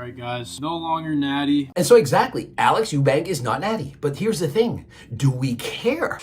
All right, guys, no longer natty. And so exactly, Alex Eubank is not natty. But here's the thing, do we care?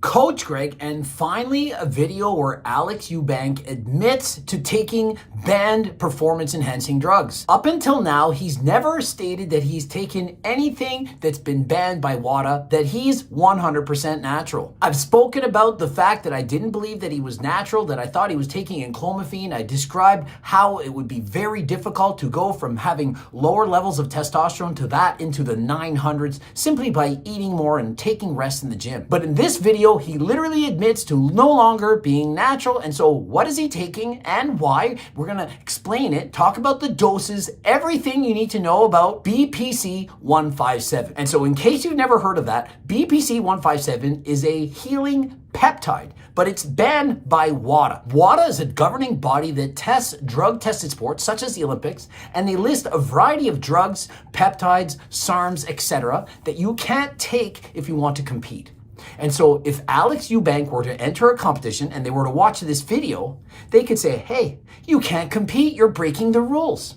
Coach Greg, and finally a video where Alex Eubank admits to taking banned performance-enhancing drugs. Up until now, he's never stated that he's taken anything that's been banned by WADA, that he's 100% natural. I've spoken about the fact that I didn't believe that he was natural, that I thought he was taking enclomiphene. I described how it would be very difficult to go from having lower levels of testosterone to that into the 900s simply by eating more and taking rest in the gym. But in this video, he literally admits to no longer being natural. And so what is he taking and why? We're going to explain it, talk about the doses, everything you need to know about BPC 157. And so in case you've never heard of that, BPC 157 is a healing peptide, but it's banned by WADA. WADA is a governing body that tests drug-tested sports such as the Olympics, and they list a variety of drugs, peptides, SARMs, etc. that you can't take if you want to compete. And so if Alex Eubank were to enter a competition and they were to watch this video, they could say, hey, you can't compete, you're breaking the rules.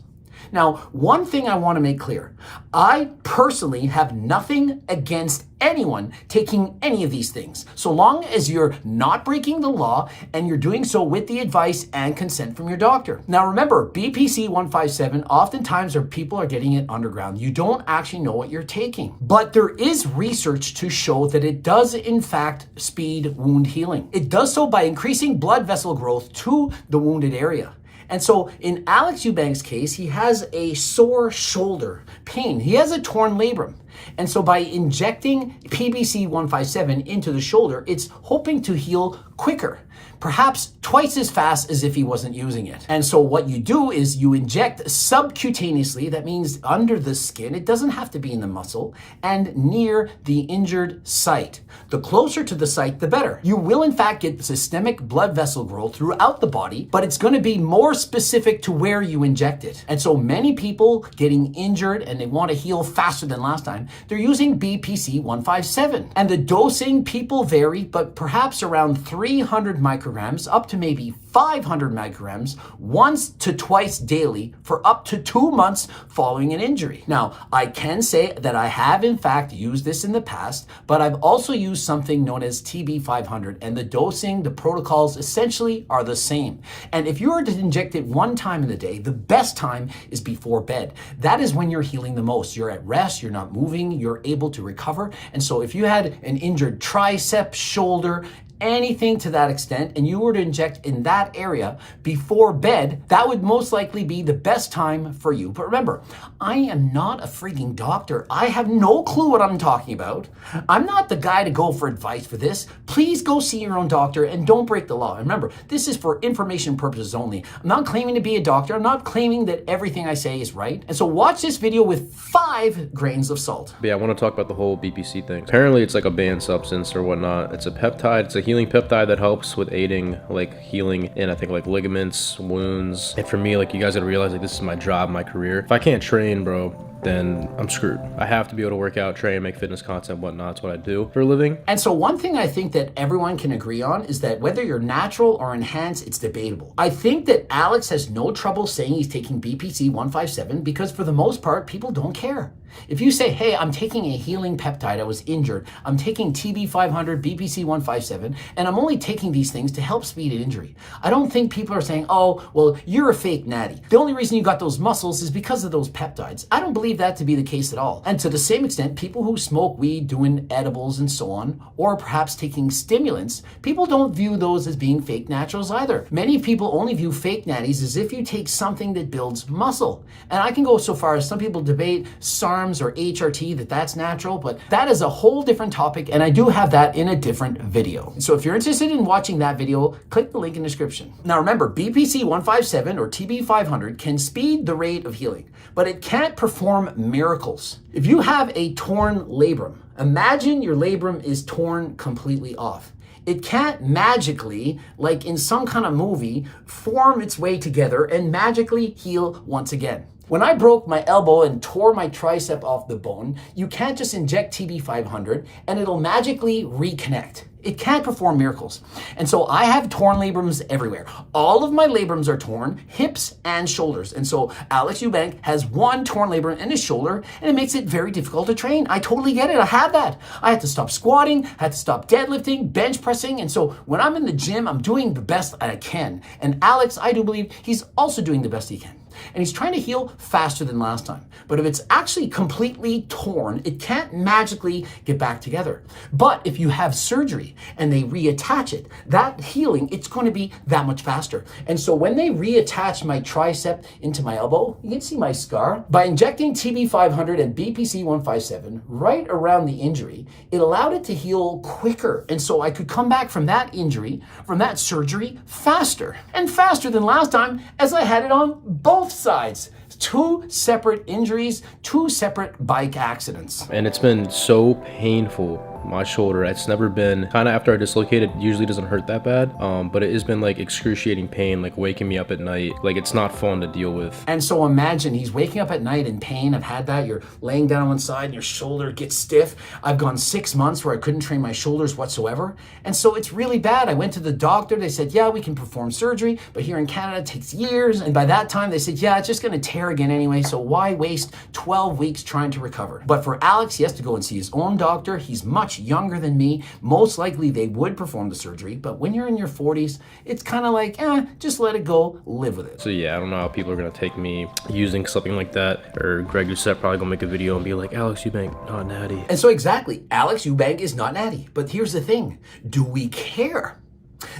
Now, one thing I want to make clear, I personally have nothing against anyone taking any of these things, so long as you're not breaking the law and you're doing so with the advice and consent from your doctor. Now remember, BPC 157, oftentimes people are getting it underground. You don't actually know what you're taking. But there is research to show that it does in fact speed wound healing. It does so by increasing blood vessel growth to the wounded area. And so in Alex Eubank's case, he has a sore shoulder pain. He has a torn labrum. And so by injecting PBC 157 into the shoulder, it's hoping to heal quicker, perhaps twice as fast as if he wasn't using it. And so what you do is you inject subcutaneously, that means under the skin, it doesn't have to be in the muscle, and near the injured site. The closer to the site, the better. You will in fact get systemic blood vessel growth throughout the body, but it's going to be more specific to where you inject it. And so many people getting injured and they want to heal faster than last time, they're using BPC 157. And the dosing, people vary, but perhaps around 300 micrograms up to maybe 500 micrograms once to twice daily for up to 2 months following an injury. Now, I can say that I have in fact used this in the past, but I've also used something known as TB500, and the dosing, the protocols essentially are the same. And if you were to inject it one time in the day, the best time is before bed. That is when you're healing the most. You're at rest, you're not moving, you're able to recover. And so if you had an injured tricep, shoulder, anything to that extent, and you were to inject in that area before bed, that would most likely be the best time for you. But remember, I am not a freaking doctor. I have no clue what I'm talking about. I'm not the guy to go for advice for this. Please go see your own doctor and don't break the law. And remember, this is for information purposes only. I'm not claiming to be a doctor. I'm not claiming that everything I say is right. And so watch this video with 5 grains of salt. But yeah, I want to talk about the whole BPC thing. Apparently it's like a banned substance or whatnot. It's a peptide. It's a healing peptide that helps with aiding like healing in I think like ligaments, wounds. And for me, like, you guys gotta realize like this is my job, my career. If I can't train, bro, then I'm screwed. I have to be able to work out, train, make fitness content, whatnot. It's what I do for a living. And so one thing I think that everyone can agree on is that whether you're natural or enhanced, it's debatable. I think that Alex has no trouble saying he's taking BPC 157 because for the most part, people don't care. If you say, hey, I'm taking a healing peptide, I was injured, I'm taking TB500, BPC 157, and I'm only taking these things to help speed an injury. I don't think people are saying, oh, well, you're a fake natty. The only reason you got those muscles is because of those peptides. I don't believe that to be the case at all. And to the same extent, people who smoke weed, doing edibles and so on, or perhaps taking stimulants, people don't view those as being fake naturals either. Many people only view fake natties as if you take something that builds muscle. And I can go so far as some people debate SARMs or HRT, that's natural, but that is a whole different topic, and I do have that in a different video. So if you're interested in watching that video, click the link in the description. Now remember, BPC 157 or TB500 can speed the rate of healing, but it can't perform miracles. If you have a torn labrum, imagine your labrum is torn completely off. It can't magically, like in some kind of movie, form its way together and magically heal once again. When I broke my elbow and tore my tricep off the bone, you can't just inject TB500 and it'll magically reconnect. It can't perform miracles. And so I have torn labrums everywhere. All of my labrums are torn, hips and shoulders. And so Alex Eubank has one torn labrum in his shoulder, and it makes it very difficult to train. I totally get it. I had that. I had to stop squatting, had to stop deadlifting, bench pressing. And so when I'm in the gym, I'm doing the best I can. And Alex, I do believe he's also doing the best he can. And he's trying to heal faster than last time. But if it's actually completely torn, it can't magically get back together. But if you have surgery and they reattach it, that healing, it's going to be that much faster. And so when they reattach my tricep into my elbow, you can see my scar. By injecting TB500 and BPC 157 right around the injury, it allowed it to heal quicker. And so I could come back from that injury, from that surgery, faster. And faster than last time, as I had it on both sides. 2 separate injuries, 2 separate bike accidents. And it's been so painful. My shoulder, it's never been, kind of after I dislocate it, usually doesn't hurt that bad, but it has been like excruciating pain, like waking me up at night. Like, it's not fun to deal with. And so imagine he's waking up at night in pain. I've had that. You're laying down on one side and your shoulder gets stiff. I've gone 6 months where I couldn't train my shoulders whatsoever. And so it's really bad. I went to the doctor. They said, yeah, we can perform surgery, but here in Canada it takes years. And by that time they said, yeah, it's just going to tear again anyway. So why waste 12 weeks trying to recover? But for Alex, he has to go and see his own doctor. He's much younger than me. Most likely they would perform the surgery, but when you're in your 40s, it's kind of like, just let it go, live with it. So yeah, I don't know how people are gonna take me using something like that. Or Greg Doucette probably gonna make a video and be like, Alex Eubank, not natty. And so exactly, Alex Eubank is not natty. But here's the thing, do we care?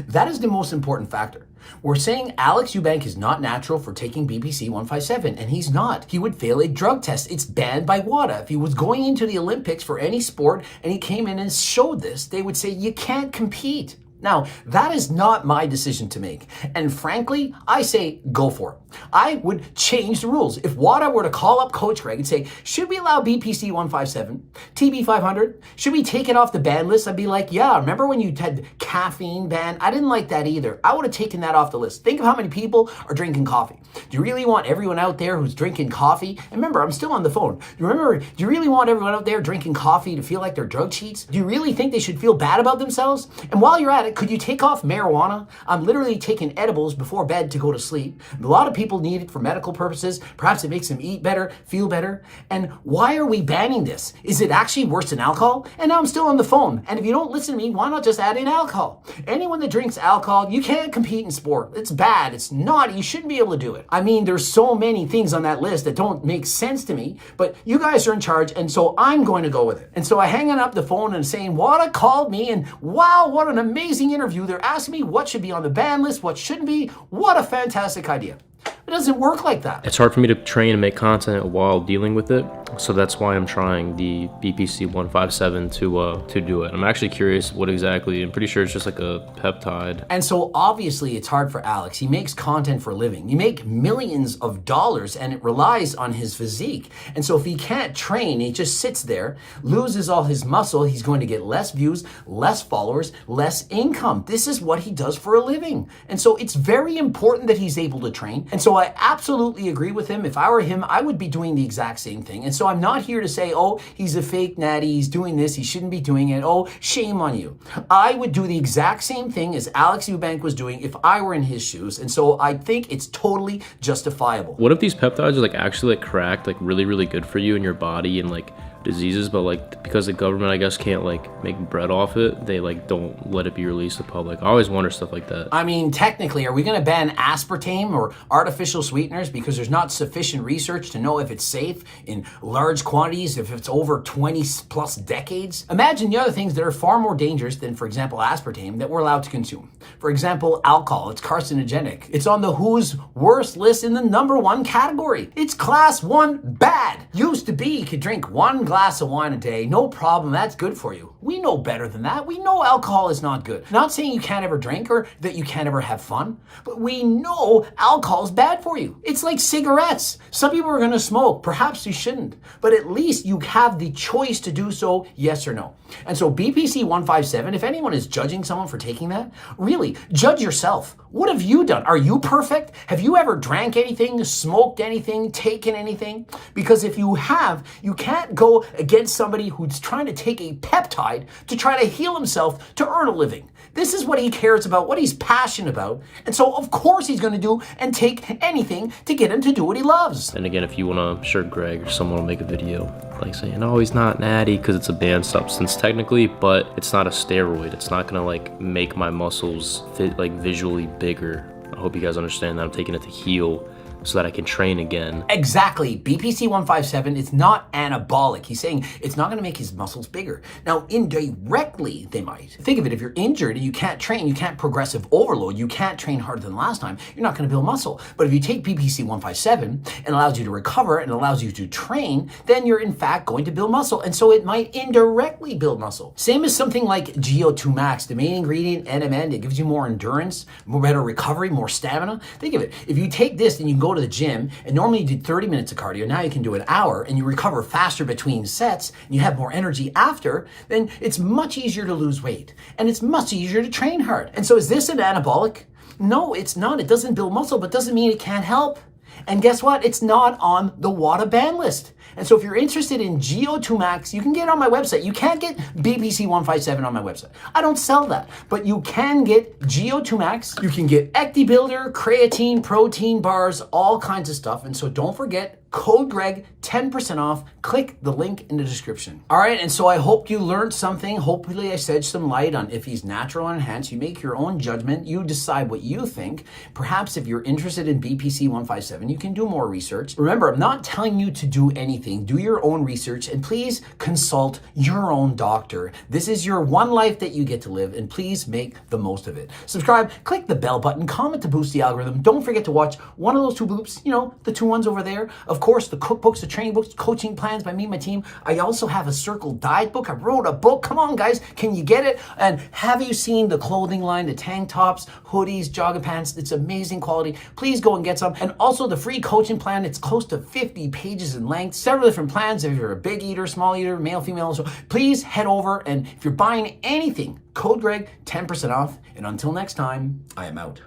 That is the most important factor. We're saying Alex Eubank is not natural for taking BPC 157, and he's not. He would fail a drug test. It's banned by WADA. If he was going into the Olympics for any sport and he came in and showed this, they would say you can't compete. Now, that is not my decision to make. And frankly, I say go for it. I would change the rules. If WADA were to call up Coach Greg and say, should we allow BPC 157, TB 500? Should we take it off the ban list? I'd be like, yeah, remember when you had caffeine ban? I didn't like that either. I would have taken that off the list. Think of how many people are drinking coffee. Do you really want everyone out there who's drinking coffee? And remember, I'm still on the phone. Do you really want everyone out there drinking coffee to feel like they're drug cheats? Do you really think they should feel bad about themselves? And while you're at it, could you take off marijuana? I'm literally taking edibles before bed to go to sleep. A lot of people need it for medical purposes. Perhaps it makes them eat better, feel better. And why are we banning this? Is it actually worse than alcohol? And now I'm still on the phone. And if you don't listen to me, why not just add in alcohol? Anyone that drinks alcohol, you can't compete in sport. It's bad. It's naughty. You shouldn't be able to do it. I mean, there's so many things on that list that don't make sense to me, but you guys are in charge, and so I'm going to go with it. And so I hanging up the phone and saying, WADA called me, and wow, what an amazing interview. They're asking me what should be on the ban list, what shouldn't be. What a fantastic idea. It doesn't work like that. It's hard for me to train and make content while dealing with it, so that's why I'm trying the BPC 157 to do it. I'm actually curious what exactly. I'm pretty sure it's just like a peptide. And so obviously it's hard for Alex. He makes content for a living. You make millions of dollars and it relies on his physique. And so if he can't train, he just sits there, loses all his muscle, he's going to get less views, less followers, less income. This is what he does for a living. And so it's very important that he's able to train. And so I absolutely agree with him. If I were him, I would be doing the exact same thing. And so I'm not here to say, oh, he's a fake natty, he's doing this, he shouldn't be doing it, oh, shame on you. I would do the exact same thing as Alex Eubank was doing if I were in his shoes. And so I think it's totally justifiable. What if these peptides are like actually like cracked, like really, really good for you and your body and like diseases, but like because the government I guess can't like make bread off it, they like don't let it be released to the public. I always wonder stuff like that. I mean, technically, are we going to ban aspartame or artificial sweeteners because there's not sufficient research to know if it's safe in large quantities, if it's over 20 plus decades? Imagine the other things that are far more dangerous than, for example, aspartame that we're allowed to consume. For example, alcohol. It's carcinogenic. It's on the WHO's worst list in the #1 category. It's class 1 bad. Used to be you could drink 1 glass of wine a day, no problem, that's good for you. We know better than that. We know alcohol is not good. Not saying you can't ever drink or that you can't ever have fun, but we know alcohol is bad for you. It's like cigarettes. Some people are going to smoke. Perhaps you shouldn't, but at least you have the choice to do so, yes or no. And so BPC 157, if anyone is judging someone for taking that, really really, judge yourself. What have you done? Are you perfect? Have you ever drank anything, smoked anything, taken anything? Because if you have, you can't go against somebody who's trying to take a peptide to try to heal himself to earn a living. This is what he cares about, what he's passionate about. And so, of course, he's going to do and take anything to get him to do what he loves. And again, if you want to, I'm sure Greg or someone will make a video like saying, oh, he's not natty because it's a banned substance technically, but it's not a steroid. It's not going to like make my muscles fit like visually bigger. I hope you guys understand that I'm taking it to heal so that I can train again. Exactly. BPC 157, it's not anabolic. He's saying it's not going to make his muscles bigger. Now, indirectly, they might. Think of it, if you're injured and you can't train, you can't progressive overload, you can't train harder than last time, you're not going to build muscle. But if you take BPC 157 and allows you to recover and allows you to train, then you're in fact going to build muscle. And so it might indirectly build muscle. Same as something like GO2 Max, the main ingredient, NMN, it gives you more endurance, more better recovery, more stamina. Think of it, if you take this and you go to the gym and normally you do 30 minutes of cardio, now you can do an hour and you recover faster between sets and you have more energy after, then it's much easier to lose weight and it's much easier to train hard. And so is this an anabolic? No, it's not. It doesn't build muscle, but doesn't mean it can't help. And guess what? It's not on the WADA ban list. And so if you're interested in GO2 Max, you can get it on my website. You can't get BPC 157 on my website. I don't sell that, but you can get GO2 Max. You can get Ecti Builder, creatine, protein bars, all kinds of stuff. And so don't forget, code Greg, 10% off. Click the link in the description. All right, and so I hope you learned something. Hopefully I shed some light on if he's natural or enhanced. You make your own judgment. You decide what you think. Perhaps if you're interested in BPC 157, you can do more research. Remember, I'm not telling you to do anything. Do your own research and please consult your own doctor. This is your one life that you get to live and please make the most of it. Subscribe, click the bell button, comment to boost the algorithm. Don't forget to watch one of those two bloops, you know, the two ones over there. Of course, the cookbooks, the training books, coaching plans by me and my team. I also have a Circle diet book. I wrote a book. Come on, guys. Can you get it? And have you seen the clothing line, the tank tops, hoodies, jogging pants? It's amazing quality. Please go and get some. And also the free coaching plan. It's close to 50 pages in length. Several different plans if you're a big eater, small eater, male, female. So please head over. And if you're buying anything, code Greg, 10% off. And until next time, I am out.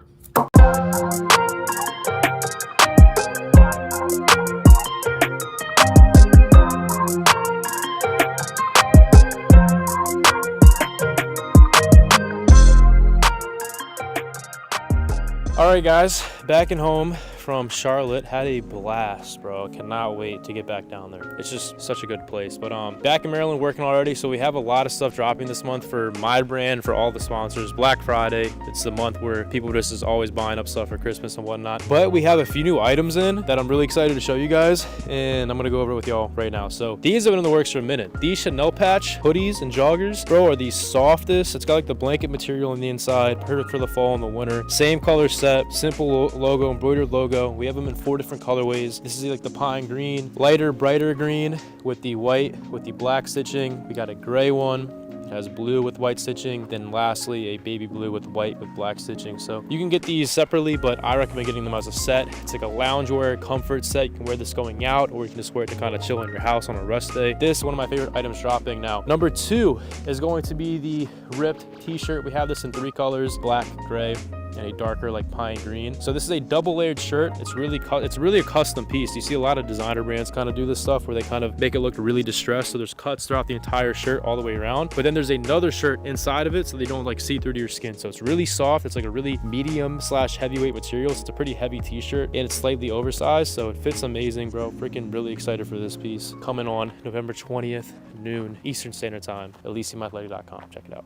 All right, guys, back at home from Charlotte. Had a blast, bro. Cannot wait to get back down there. It's just such a good place. But back in Maryland working already, so we have a lot of stuff dropping this month for my brand, for all the sponsors. Black Friday, it's the month where people just is always buying up stuff for Christmas and whatnot. But we have a few new items in that I'm really excited to show you guys, and I'm gonna go over it with y'all right now. So these have been in the works for a minute. These Chanel patch hoodies and joggers, bro, are the softest. It's got like the blanket material on the inside, perfect for the fall and the winter. Same color set, simple logo, embroidered logo. We have them in 4 different colorways. This is like the pine green, lighter, brighter green with the white, with the black stitching. We got a gray one. It has blue with white stitching. Then lastly, a baby blue with white with black stitching. So you can get these separately, but I recommend getting them as a set. It's like a loungewear comfort set. You can wear this going out, or you can just wear it to kind of chill in your house on a rest day. This is one of my favorite items dropping now. Number 2 is going to be the ripped t-shirt. We have this in 3 colors, black, gray, and a darker like pine green. So this is a double layered shirt. It's really a custom piece. You see a lot of designer brands kind of do this stuff where they kind of make it look really distressed. So there's cuts throughout the entire shirt all the way around. But then there's another shirt inside of it so they don't like see through to your skin. So it's really soft. It's like a really medium / heavyweight material. So it's a pretty heavy t-shirt and it's slightly oversized. So it fits amazing, bro. Freaking really excited for this piece. Coming on November 20th, noon Eastern Standard Time, elysiumathletic.com. Check it out.